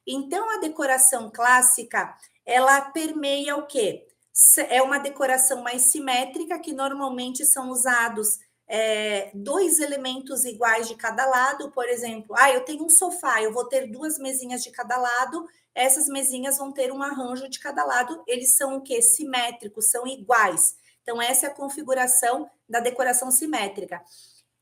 Então, a decoração clássica, ela permeia o quê? É uma decoração mais simétrica, que normalmente são usados dois elementos iguais de cada lado. Por exemplo, eu tenho um sofá, eu vou ter duas mesinhas de cada lado, essas mesinhas vão ter um arranjo de cada lado, eles são o quê? Simétricos, são iguais. Então, essa é a configuração da decoração simétrica.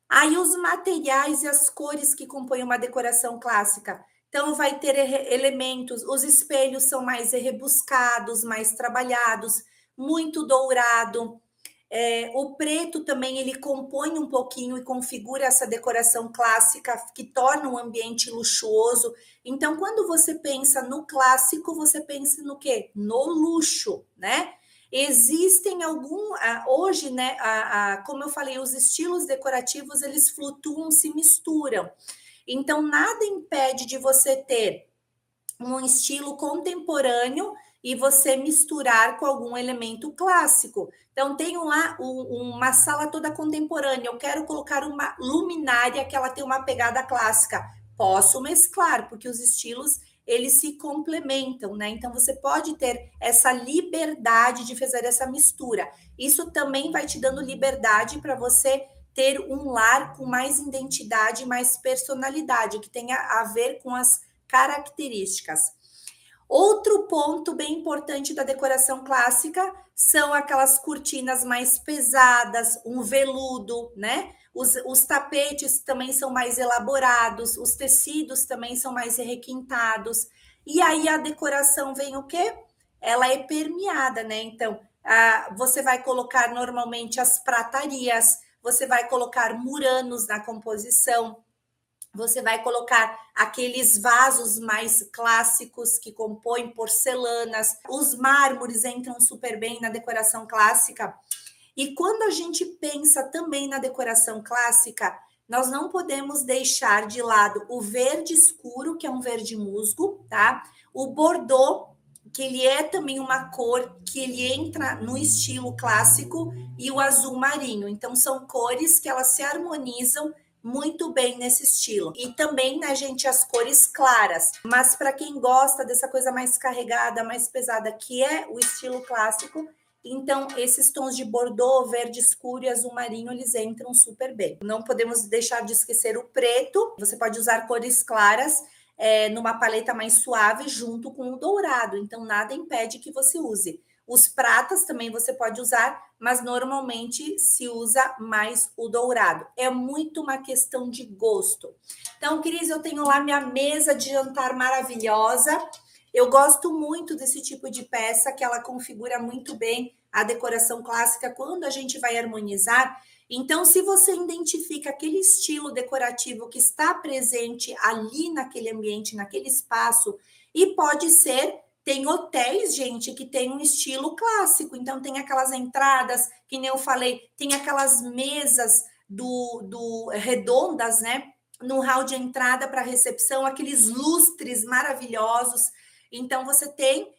Aí, os materiais e as cores que compõem uma decoração clássica. Então, vai ter elementos, os espelhos são mais rebuscados, mais trabalhados, muito dourado. O preto também, ele compõe um pouquinho e configura essa decoração clássica, que torna um ambiente luxuoso. Então, quando você pensa no clássico, você pensa no quê? No luxo, né? Existem hoje, né, como eu falei, os estilos decorativos, eles flutuam, se misturam. Então, nada impede de você ter um estilo contemporâneo e você misturar com algum elemento clássico. Então, tenho lá uma sala toda contemporânea, eu quero colocar uma luminária que ela tem uma pegada clássica. Posso mesclar, porque os estilos, eles se complementam, né? Então, você pode ter essa liberdade de fazer essa mistura. Isso também vai te dando liberdade para você ter um lar com mais identidade, mais personalidade, que tenha a ver com as características. Outro ponto bem importante da decoração clássica são aquelas cortinas mais pesadas, um veludo, né? Os tapetes também são mais elaborados, os tecidos também são mais requintados. E aí a decoração vem o quê? Ela é permeada, né? Então, você vai colocar normalmente as pratarias, você vai colocar muranos na composição, você vai colocar aqueles vasos mais clássicos que compõem porcelanas. Os mármores entram super bem na decoração clássica. E quando a gente pensa também na decoração clássica, nós não podemos deixar de lado o verde escuro, que é um verde musgo, tá? O bordô, que ele é também uma cor que ele entra no estilo clássico, e o azul marinho. Então, são cores que elas se harmonizam muito bem nesse estilo. E também, né, gente, as cores claras. Mas para quem gosta dessa coisa mais carregada, mais pesada, que é o estilo clássico, então esses tons de bordô, verde escuro e azul marinho, eles entram super bem. Não podemos deixar de esquecer o preto. Você pode usar cores claras numa paleta mais suave junto com o dourado. Então, nada impede que você use. Os pratas também você pode usar, mas normalmente se usa mais o dourado. É muito uma questão de gosto. Então, Cris, eu tenho lá minha mesa de jantar maravilhosa. Eu gosto muito desse tipo de peça, que ela configura muito bem a decoração clássica quando a gente vai harmonizar. Então, se você identifica aquele estilo decorativo que está presente ali naquele ambiente, naquele espaço, e pode ser. Tem hotéis, gente, que tem um estilo clássico. Então, tem aquelas entradas, que nem eu falei, tem aquelas mesas do redondas, né? No hall de entrada para recepção, aqueles lustres maravilhosos. Então, você tem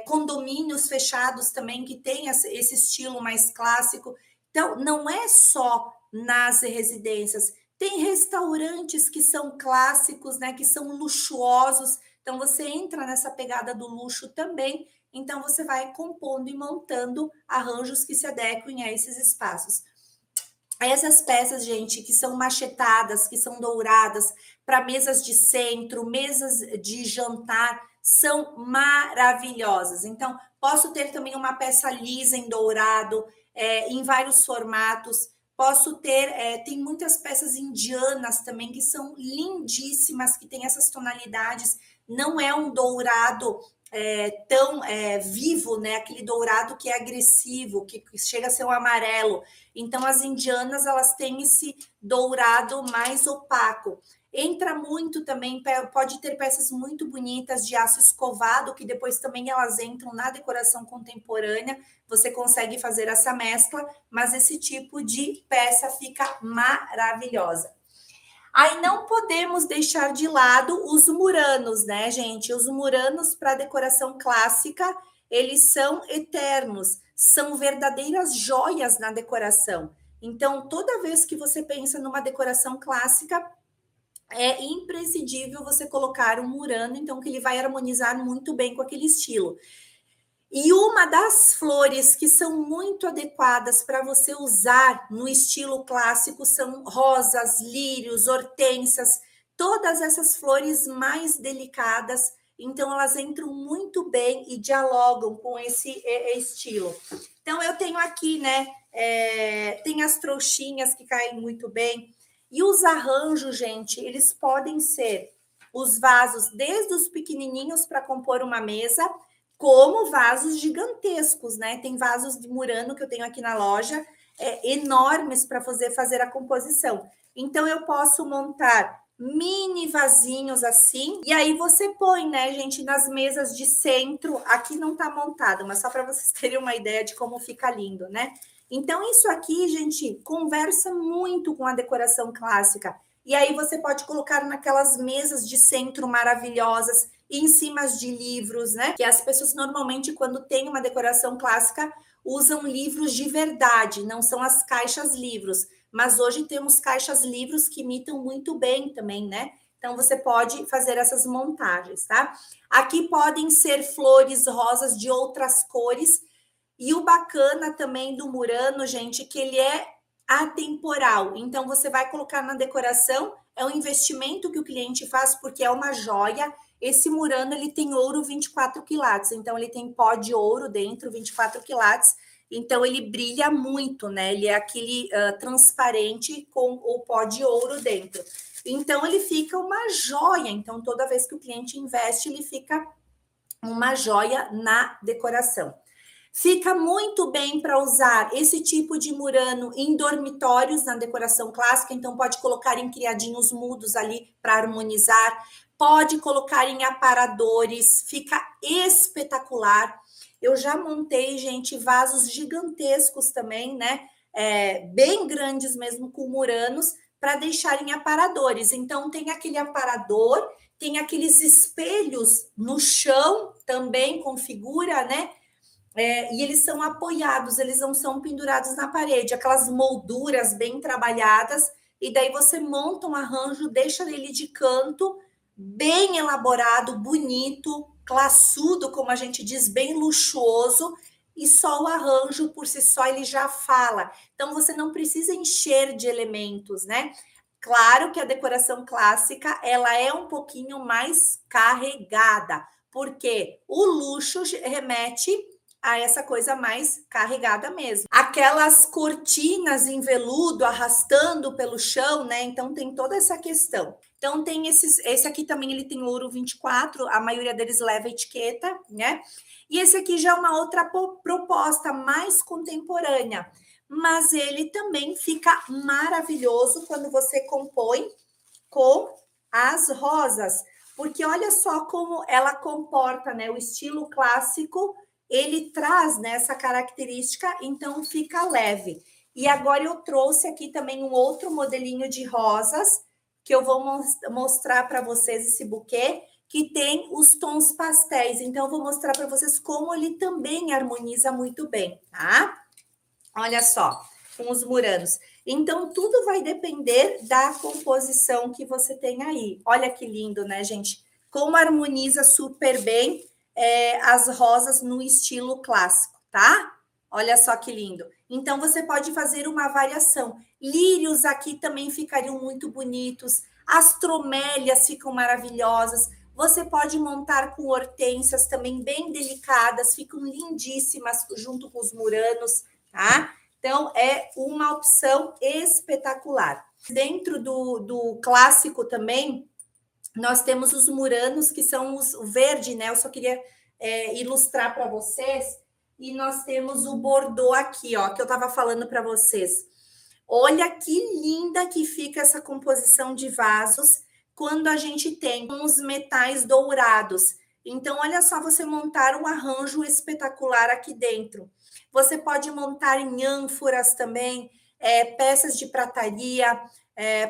condomínios fechados também, que tem esse estilo mais clássico. Então, não é só nas residências. Tem restaurantes que são clássicos, né? Que são luxuosos. Então, você entra nessa pegada do luxo também. Então, você vai compondo e montando arranjos que se adequem a esses espaços. Essas peças, gente, que são machetadas, que são douradas, para mesas de centro, mesas de jantar, são maravilhosas. Então, posso ter também uma peça lisa em dourado, em vários formatos. Posso ter, tem muitas peças indianas também, que são lindíssimas, que têm essas tonalidades. Não é um dourado tão vivo, né? Aquele dourado que é agressivo, que chega a ser um amarelo. Então, as indianas, elas têm esse dourado mais opaco. Entra muito também, pode ter peças muito bonitas de aço escovado, que depois também elas entram na decoração contemporânea. Você consegue fazer essa mescla, mas esse tipo de peça fica maravilhosa. Aí não podemos deixar de lado os muranos, né, gente? Os muranos para decoração clássica, eles são eternos, são verdadeiras joias na decoração. Então, toda vez que você pensa numa decoração clássica, é imprescindível você colocar um murano, então que ele vai harmonizar muito bem com aquele estilo. E uma das flores que são muito adequadas para você usar no estilo clássico são rosas, lírios, hortênsias, todas essas flores mais delicadas. Então, elas entram muito bem e dialogam com esse estilo. Então, eu tenho aqui, né? Tem as trouxinhas que caem muito bem. E os arranjos, gente, eles podem ser os vasos, desde os pequenininhos para compor uma mesa, como vasos gigantescos, né? Tem vasos de murano que eu tenho aqui na loja, enormes para fazer a composição. Então, eu posso montar mini vasinhos assim, e aí você põe, né, gente, nas mesas de centro. Aqui não tá montado, mas só para vocês terem uma ideia de como fica lindo, né? Então, isso aqui, gente, conversa muito com a decoração clássica. E aí você pode colocar naquelas mesas de centro maravilhosas, em cima de livros, né? Que as pessoas normalmente, quando tem uma decoração clássica, usam livros de verdade, não são as caixas livros. Mas hoje temos caixas livros que imitam muito bem também, né? Então você pode fazer essas montagens, tá? Aqui podem ser flores rosas de outras cores. E o bacana também do murano, gente, que ele é atemporal. Então você vai colocar na decoração, é um investimento que o cliente faz porque é uma joia. Esse murano ele tem ouro 24 quilates, então ele tem pó de ouro dentro, 24 quilates. Então ele brilha muito, né? Ele é aquele transparente com o pó de ouro dentro. Então ele fica uma joia. Então toda vez que o cliente investe, ele fica uma joia na decoração. Fica muito bem para usar esse tipo de murano em dormitórios na decoração clássica, então pode colocar em criadinhos mudos ali para harmonizar, pode colocar em aparadores, fica espetacular. Eu já montei, gente, vasos gigantescos também, né? Bem grandes mesmo, com muranos, para deixar em aparadores. Então, tem aquele aparador, tem aqueles espelhos no chão, também configura, né? E eles são apoiados, eles não são pendurados na parede, aquelas molduras bem trabalhadas, e daí você monta um arranjo, deixa ele de canto, bem elaborado, bonito, classudo, como a gente diz, bem luxuoso, e só o arranjo por si só ele já fala. Então você não precisa encher de elementos, né? Claro que a decoração clássica ela é um pouquinho mais carregada, porque o luxo remete a essa coisa mais carregada mesmo. Aquelas cortinas em veludo arrastando pelo chão, né? Então tem toda essa questão. Então tem esse aqui também ele tem ouro 24, a maioria deles leva etiqueta, né? E esse aqui já é uma outra proposta mais contemporânea, mas ele também fica maravilhoso quando você compõe com as rosas, porque olha só como ela comporta, né? O estilo clássico ele traz nessa característica, então fica leve. E agora eu trouxe aqui também um outro modelinho de rosas, que eu vou mostrar para vocês esse buquê, que tem os tons pastéis. Então, eu vou mostrar para vocês como ele também harmoniza muito bem, tá? Olha só, com os muranos. Então, tudo vai depender da composição que você tem aí. Olha que lindo, né, gente? Como harmoniza super bem as rosas no estilo clássico, tá? Olha só que lindo. Então, você pode fazer uma variação. Lírios aqui também ficariam muito bonitos. As tromélias ficam maravilhosas. Você pode montar com hortênsias também bem delicadas, ficam lindíssimas junto com os muranos, tá? Então, é uma opção espetacular. Dentro do clássico também, nós temos os muranos, que são o verde, né? Eu só queria ilustrar para vocês. E nós temos o bordô aqui, ó, que eu estava falando para vocês. Olha que linda que fica essa composição de vasos quando a gente tem os metais dourados. Então, olha só você montar um arranjo espetacular aqui dentro. Você pode montar em ânforas também, peças de prataria,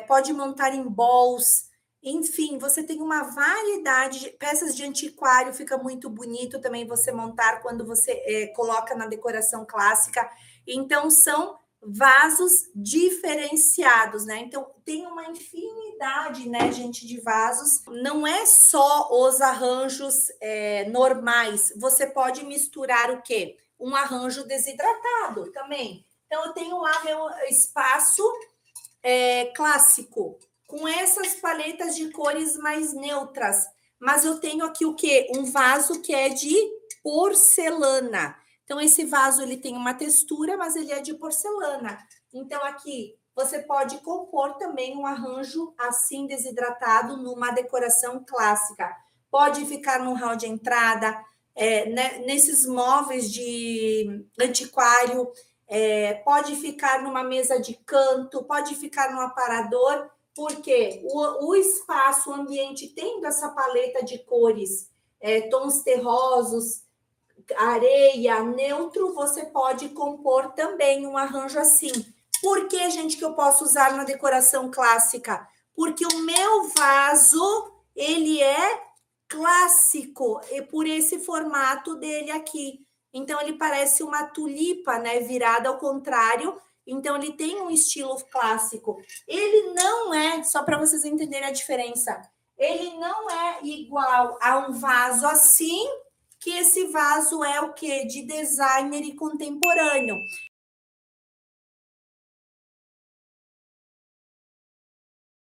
pode montar em bols. Enfim, você tem uma variedade de peças de antiquário, fica muito bonito também você montar quando você coloca na decoração clássica. Então, são vasos diferenciados, né? Então, tem uma infinidade, né, gente, de vasos. Não é só os arranjos normais. Você pode misturar o quê? Um arranjo desidratado também. Então, eu tenho lá meu espaço clássico, com essas paletas de cores mais neutras. Mas eu tenho aqui o quê? Um vaso que é de porcelana. Então, esse vaso ele tem uma textura, mas ele é de porcelana. Então, aqui você pode compor também um arranjo assim desidratado numa decoração clássica. Pode ficar no hall de entrada, né, nesses móveis de antiquário, pode ficar numa mesa de canto, pode ficar no aparador, porque o espaço, o ambiente, tendo essa paleta de cores, tons terrosos, areia, neutro, você pode compor também um arranjo assim. Por que, gente, que eu posso usar na decoração clássica? Porque o meu vaso, ele é clássico, e por esse formato dele aqui. Então, ele parece uma tulipa, né, virada ao contrário. Então, ele tem um estilo clássico. Ele não é, só para vocês entenderem a diferença, ele não é igual a um vaso assim, que esse vaso é o quê? De designer e contemporâneo.